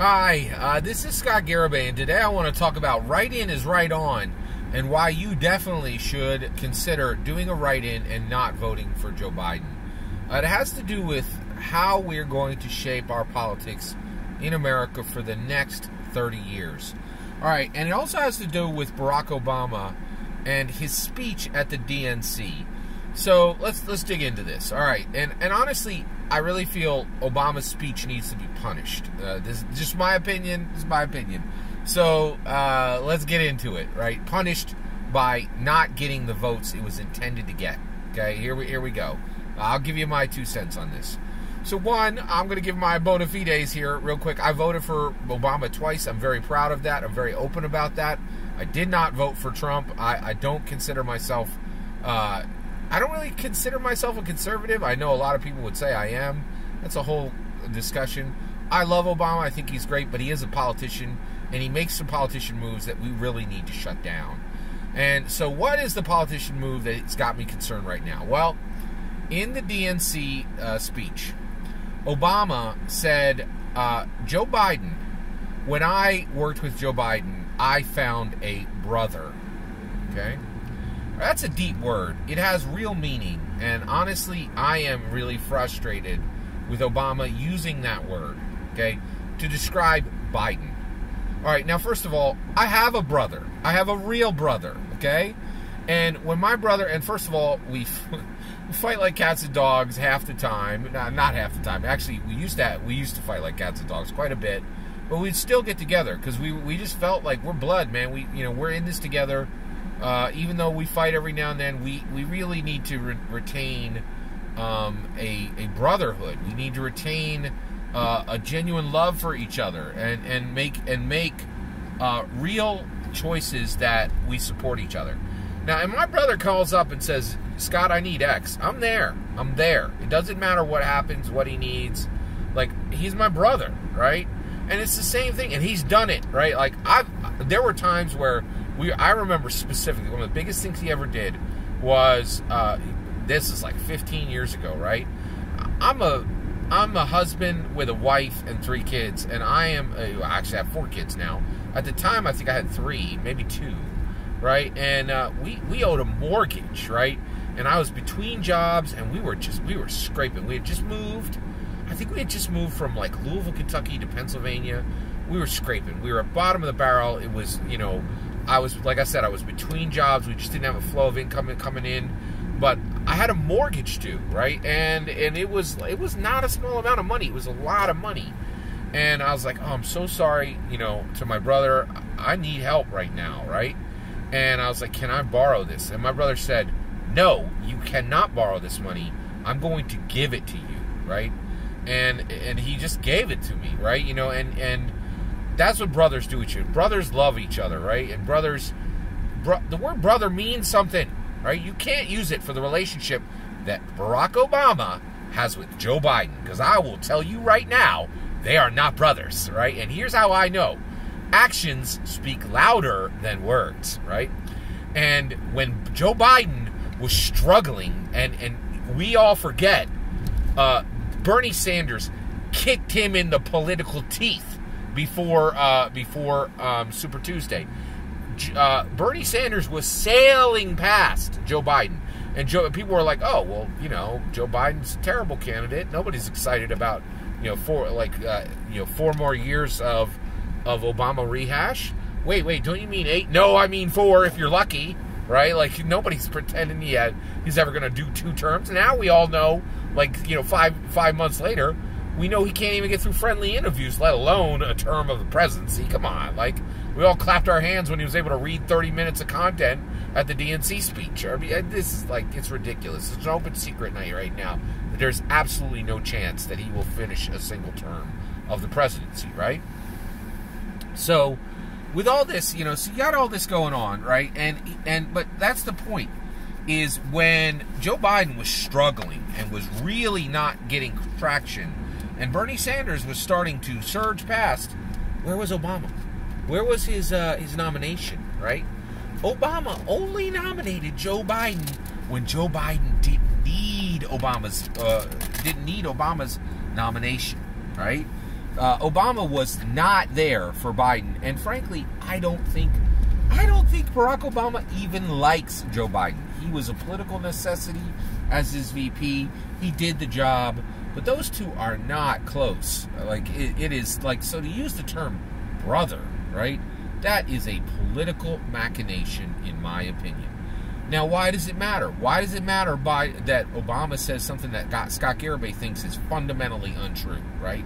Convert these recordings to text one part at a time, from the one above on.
Hi, this is Scott Garibay, and today I want to talk about write-in is right on and why you definitely should consider doing a write-in and not voting for Joe Biden. It has to do with how we're going to shape our politics in America for the next 30 years. All right, and it also has to do with Barack Obama and his speech at the DNC. So let's dig into this. All right, and honestly, I really feel Obama's speech needs to be punished. This is just my opinion. This is my opinion. So let's get into it. Right, punished by not getting the votes it was intended to get. Okay, here we go. I'll give you my 2 cents on this. So one, I'm going to give my bona fides here real quick. I voted for Obama twice. I'm very proud of that. I'm very open about that. I did not vote for Trump. I don't consider myself... I don't really consider myself a conservative. I know a lot of people would say I am. That's a whole discussion. I love Obama. I think he's great, but he is a politician, and he makes some politician moves that we really need to shut down. And so what is the politician move that's got me concerned right now? Well, in the DNC speech, Obama said, Joe Biden, when I worked with Joe Biden, I found a brother. Okay? That's a deep word. It has real meaning. And honestly, I am really frustrated with Obama using that word, okay, to describe Biden. All right, now, first of all, I have a brother. I have a real brother, okay? And when my brother, and first of all, we fight like cats and dogs half the time. Not half the time. Actually, we used to fight like cats and dogs quite a bit. But we'd still get together because we just felt like we're blood, man. We're in this together. Even though we fight every now and then, we really need to retain a brotherhood. We need to retain a genuine love for each other and make real choices that we support each other. Now, and my brother calls up and says, Scott, I need X. I'm there. It doesn't matter what happens, what he needs. Like, he's my brother, right? And it's the same thing, and he's done it, right? Like, there were times where I remember specifically, one of the biggest things he ever did was, this is like 15 years ago, right? I'm a husband with a wife and 3 kids, and I actually have 4 kids now. At the time, I think I had 3, maybe 2, right? And we owed a mortgage, right? And I was between jobs, and we were scraping. We had just moved. I think we had just moved from like Louisville, Kentucky to Pennsylvania. We were scraping. We were at bottom of the barrel. It was, I was between jobs. We just didn't have a flow of income coming in. But I had a mortgage due, right? And it was not a small amount of money. It was a lot of money. And I was like, oh, I'm so sorry, to my brother. I need help right now, right? And I was like, can I borrow this? And my brother said, no, you cannot borrow this money. I'm going to give it to you, right? And he just gave it to me, right? And that's what brothers do with you. Brothers love each other, right? And the word brother means something, right? You can't use it for the relationship that Barack Obama has with Joe Biden, because I will tell you right now, they are not brothers, right? And here's how I know. Actions speak louder than words, right? And when Joe Biden was struggling, and we all forget, Bernie Sanders kicked him in the political teeth before Super Tuesday. Bernie Sanders was sailing past Joe Biden, and people were like, "Oh, well, Joe Biden's a terrible candidate. Nobody's excited about 4 more years of Obama rehash. Wait, don't you mean 8? No, I mean 4 if you're lucky, right? Like, nobody's pretending he's ever going to do 2 terms. Now we all know, 5 months later, we know he can't even get through friendly interviews, let alone a term of the presidency. Come on, we all clapped our hands when he was able to read 30 minutes of content at the DNC speech. I mean, this is it's ridiculous. It's an open secret right now that there's absolutely no chance that he will finish a single term of the presidency, right? So, with all this, so you got all this going on, right? But that's the point, is when Joe Biden was struggling and was really not getting traction, and Bernie Sanders was starting to surge past, where was Obama? Where was his nomination, right? Obama only nominated Joe Biden when Joe Biden didn't need Obama's nomination, right? Obama was not there for Biden, and frankly, I don't think Barack Obama even likes Joe Biden. He was a political necessity as his VP. He did the job, but those two are not close. Like it is like, so to use the term brother, right? That is a political machination, in my opinion. Now, why does it matter? Why does it matter that Obama says something that Scott Garibay thinks is fundamentally untrue, right?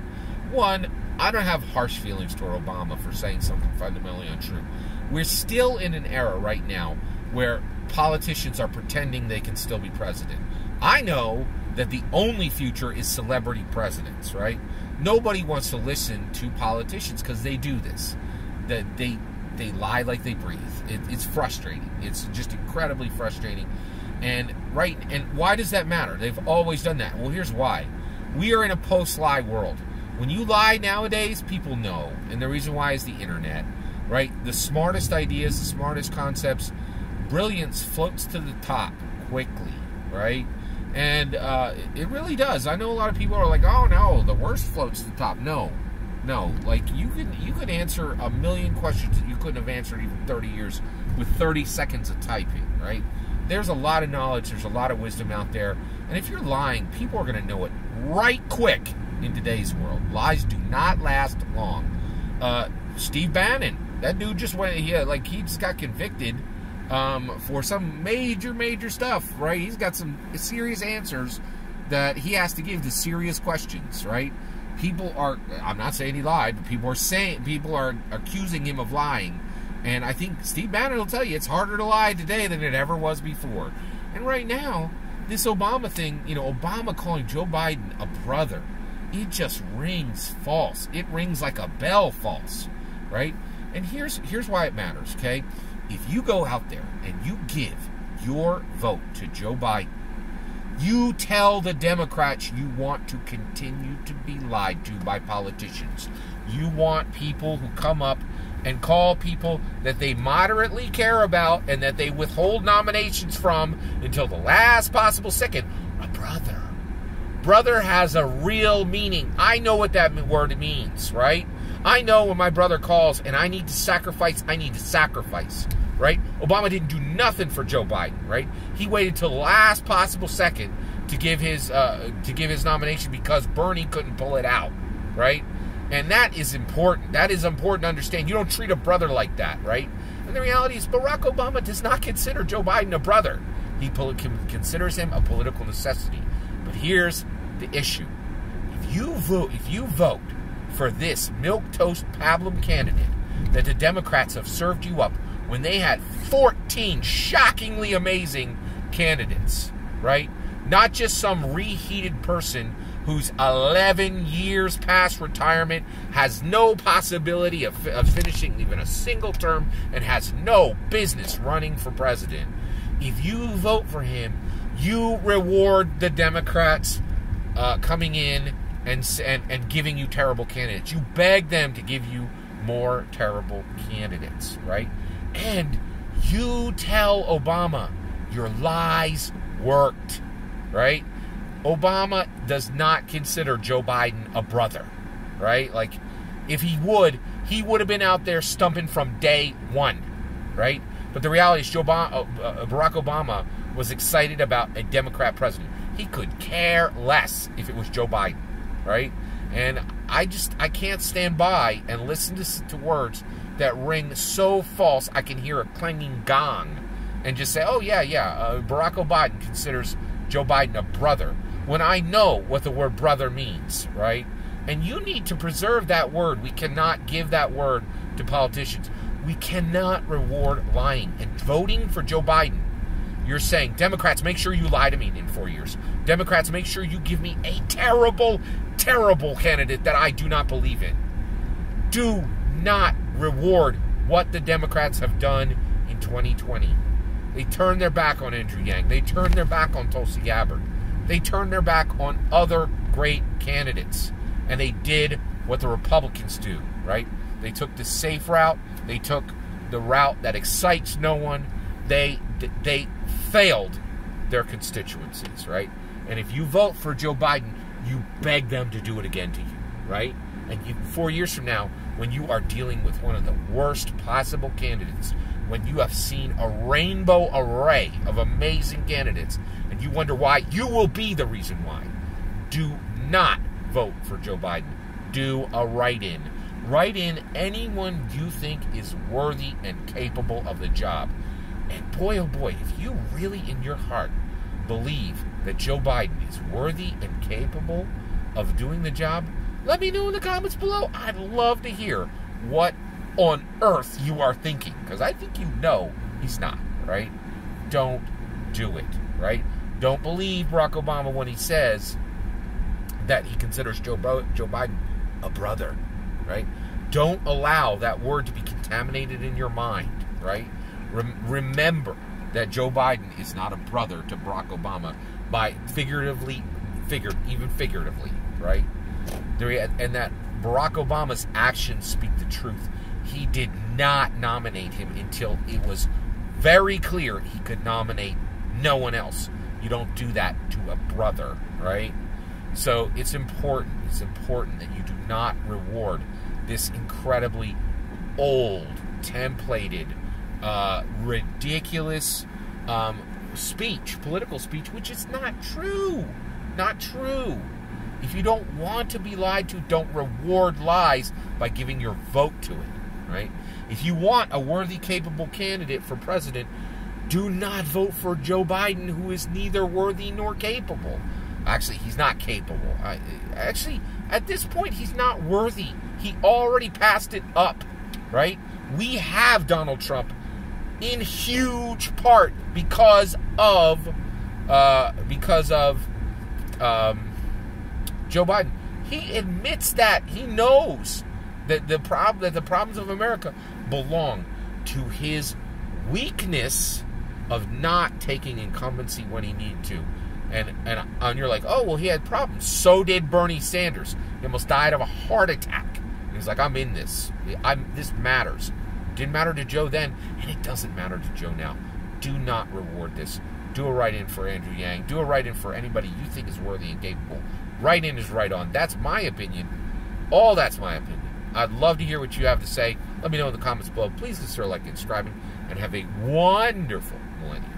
One, I don't have harsh feelings toward Obama for saying something fundamentally untrue. We're still in an era right now where politicians are pretending they can still be president. I know that the only future is celebrity presidents, right? Nobody wants to listen to politicians because they do this. That they lie like they breathe. It's frustrating. It's just incredibly frustrating. And why does that matter? They've always done that. Well, here's why. We are in a post-lie world. When you lie nowadays, people know. And the reason why is the internet, right? The smartest ideas, the smartest concepts, brilliance floats to the top quickly, right? And it really does. I know a lot of people are like, oh no, the worst floats to the top. No, like you could answer a million questions that you couldn't have answered even 30 years with 30 seconds of typing, right? There's a lot of knowledge, there's a lot of wisdom out there, and if you're lying, people are going to know it right quick in today's world. Lies do not last long. Steve Bannon, that dude just went, he just got convicted for some major stuff, right? He's got some serious answers that he has to give to serious questions, right? People are, I'm not saying he lied, but people are accusing him of lying. And I think Steve Bannon will tell you it's harder to lie today than it ever was before. And right now, this Obama thing, Obama calling Joe Biden a brother, it just rings false. It rings like a bell false, right? And here's why it matters, okay? If you go out there and you give your vote to Joe Biden, you tell the Democrats you want to continue to be lied to by politicians. You want people who come up and call people that they moderately care about and that they withhold nominations from until the last possible second a brother. Brother has a real meaning. I know what that word means, right? I know when my brother calls and I need to sacrifice, right? Obama didn't do nothing for Joe Biden, right? He waited till the last possible second to give his nomination because Bernie couldn't pull it out, right? And that is important. That is important to understand. You don't treat a brother like that, right? And the reality is Barack Obama does not consider Joe Biden a brother. He considers him a political necessity. But here's the issue. If you vote for this milquetoast pablum candidate that the Democrats have served you up when they had 14 shockingly amazing candidates, right? Not just some reheated person who's 11 years past retirement, has no possibility of finishing even a single term, and has no business running for president. If you vote for him, you reward the Democrats coming in and giving you terrible candidates. You beg them to give you more terrible candidates, right? And you tell Obama your lies worked, right? Obama does not consider Joe Biden a brother, right? Like, if he would have been out there stumping from day one, right? But the reality is Barack Obama was excited about a Democrat president. He could care less if it was Joe Biden, right? And I can't stand by and listen to words that ring so false I can hear a clanging gong and just say, oh, yeah, Barack Obama considers Joe Biden a brother, when I know what the word brother means, right? And you need to preserve that word. We cannot give that word to politicians. We cannot reward lying. And voting for Joe Biden, you're saying, Democrats, make sure you lie to me in 4 years. Democrats, make sure you give me a terrible, terrible candidate that I do not believe in. Do not reward what the Democrats have done in 2020. They turned their back on Andrew Yang. They turned their back on Tulsi Gabbard. They turned their back on other great candidates. And they did what the Republicans do, right? They took the safe route. They took the route that excites no one. They failed their constituencies, right? And if you vote for Joe Biden, you beg them to do it again to you, right? And 4 years from now, when you are dealing with one of the worst possible candidates, when you have seen a rainbow array of amazing candidates, and you wonder why, you will be the reason why. Do not vote for Joe Biden. Do a write-in. Write in anyone you think is worthy and capable of the job. And boy, oh boy, if you really in your heart believe that Joe Biden is worthy and capable of doing the job, let me know in the comments below. I'd love to hear what on earth you are thinking, because I think you know he's not, right? Don't do it, right? Don't believe Barack Obama when he says that he considers Joe Biden a brother, right? Don't allow that word to be contaminated in your mind, right? Remember that Joe Biden is not a brother to Barack Obama by figuratively, right? And that Barack Obama's actions speak the truth. He did not nominate him until it was very clear he could nominate no one else. You don't do that to a brother, right? So it's important. It's important that you do not reward this incredibly old, templated, ridiculous speech, political speech, which is not true. Not true. If you don't want to be lied to, don't reward lies by giving your vote to it, right? If you want a worthy, capable candidate for president, do not vote for Joe Biden, who is neither worthy nor capable. Actually, he's not capable. Actually, at this point, he's not worthy. He already passed it up, right? We have Donald Trump in huge part because of Joe Biden. He admits that. He knows that the problems of America belong to his weakness of not taking incumbency when he needed to. And you're like, oh, well, he had problems. So did Bernie Sanders. He almost died of a heart attack. And he's like, I'm in this. This matters. Didn't matter to Joe then, and it doesn't matter to Joe now. Do not reward this. Do a write-in for Andrew Yang. Do a write-in for anybody you think is worthy and capable. Write-in is right on. That's my opinion. All that's my opinion. I'd love to hear what you have to say. Let me know in the comments below. Please consider liking and subscribing, and have a wonderful millennium.